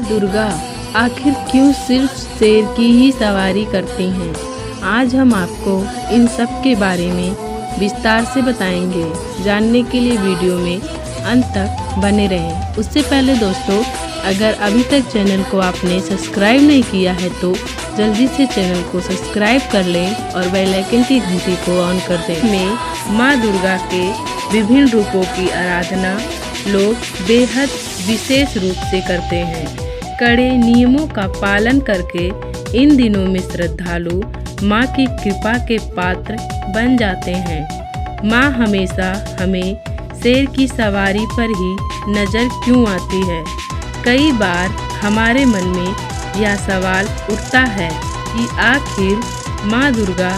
दुर्गा आखिर क्यों सिर्फ शेर की ही सवारी करती हैं? आज हम आपको इन सब के बारे में विस्तार से बताएंगे। जानने के लिए वीडियो में अंत तक बने रहें। उससे पहले दोस्तों, अगर अभी तक चैनल को आपने सब्सक्राइब नहीं किया है तो जल्दी से चैनल को सब्सक्राइब कर लें और बेल आइकन की घंटी को ऑन कर दें। में माँ दुर्गा के विभिन्न रूपों की आराधना लोग बेहद विशेष रूप से करते हैं। कड़े नियमों का पालन करके इन दिनों में श्रद्धालु माँ की कृपा के पात्र बन जाते हैं। माँ हमेशा हमें शेर की सवारी पर ही नज़र क्यों आती है? कई बार हमारे मन में यह सवाल उठता है कि आखिर माँ दुर्गा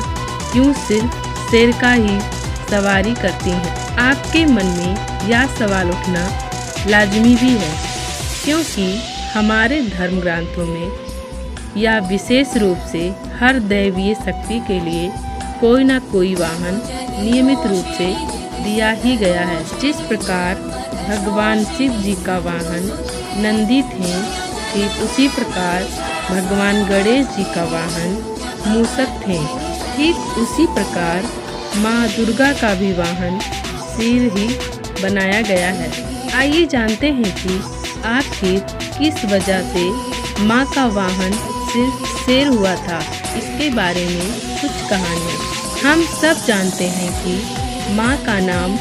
क्यों सिर्फ शेर का ही सवारी करती हैं? आपके मन में यह सवाल उठना लाजमी भी है, क्योंकि हमारे धर्म ग्रंथों में या विशेष रूप से हर दैवीय शक्ति के लिए कोई ना कोई वाहन नियमित रूप से दिया ही गया है। जिस प्रकार भगवान शिव जी का वाहन नंदी थे, ठीक उसी प्रकार भगवान गणेश जी का वाहन मूषक थे। ठीक उसी प्रकार माँ दुर्गा का भी वाहन शेर ही बनाया गया है। आइए जानते हैं कि आखिर किस वजह से माँ का वाहन सिर्फ शेर हुआ था। इसके बारे में कुछ कहानियाँ। हम सब जानते हैं कि माँ का नाम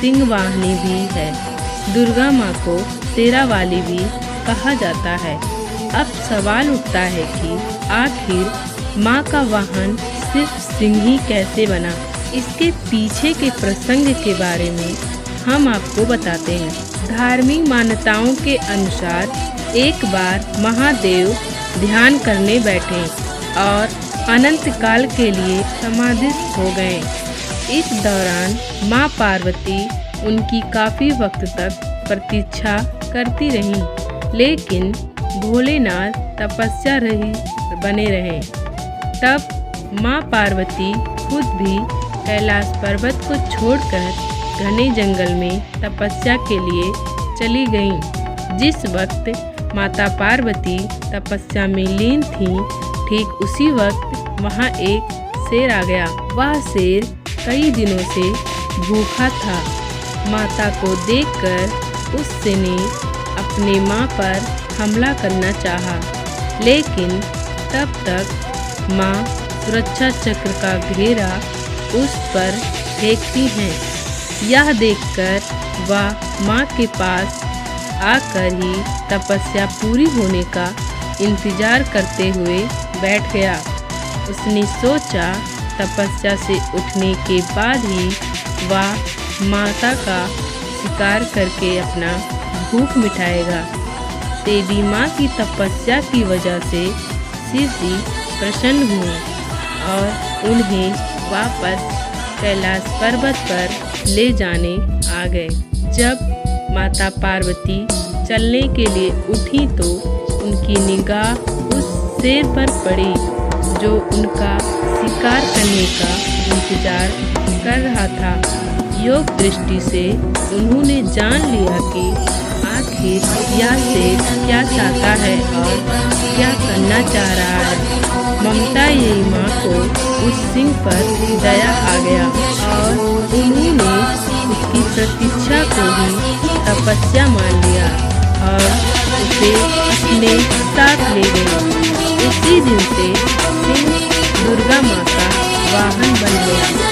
सिंह वाहिनी भी है। दुर्गा माँ को शेरा वाली भी कहा जाता है। अब सवाल उठता है कि आखिर माँ का वाहन सिर्फ सिंह ही कैसे बना? इसके पीछे के प्रसंग के बारे में हम आपको बताते हैं। धार्मिक मान्यताओं के अनुसार एक बार महादेव ध्यान करने बैठे और अनंत काल के लिए समाधिस्थ हो गए। इस दौरान माँ पार्वती उनकी काफी वक्त तक प्रतीक्षा करती रहीं, लेकिन भोलेनाथ तपस्या बने रहे। तब माँ पार्वती खुद भी कैलाश पर्वत को छोड़कर घने जंगल में तपस्या के लिए चली गईं। जिस वक्त माता पार्वती तपस्या में लीन थीं, ठीक उसी वक्त वहाँ एक शेर आ गया। वह शेर कई दिनों से भूखा था। माता को देखकर उस शेर ने अपने माँ पर हमला करना चाहा, लेकिन तब तक माँ सुरक्षा चक्र का घेरा उस पर फेंकती हैं। यह देखकर वह माँ के पास आकर ही तपस्या पूरी होने का इंतजार करते हुए बैठ गया। उसने सोचा तपस्या से उठने के बाद ही वह माता का शिकार करके अपना भूख मिटाएगा। देवी माँ की तपस्या की वजह से शिव जी प्रसन्न हुए और उन्हें वापस कैलाश पर्वत पर ले जाने आ गए। जब माता पार्वती चलने के लिए उठी तो उनकी निगाह उस शेर पर पड़ी जो उनका शिकार करने का इंतजार कर रहा था। योग दृष्टि से उन्होंने जान लिया कि आखिर यह शेर क्या चाहता है और क्या करना चाह रहा है। ममता ये माँ को उस सिंह पर दया आ गया और उन्होंने उसकी प्रतीक्षा को ही तपस्या मान लिया और उसे अपने साथ ले गए। उसी दिन से सिंह दुर्गा माँ का वाहन बन गया।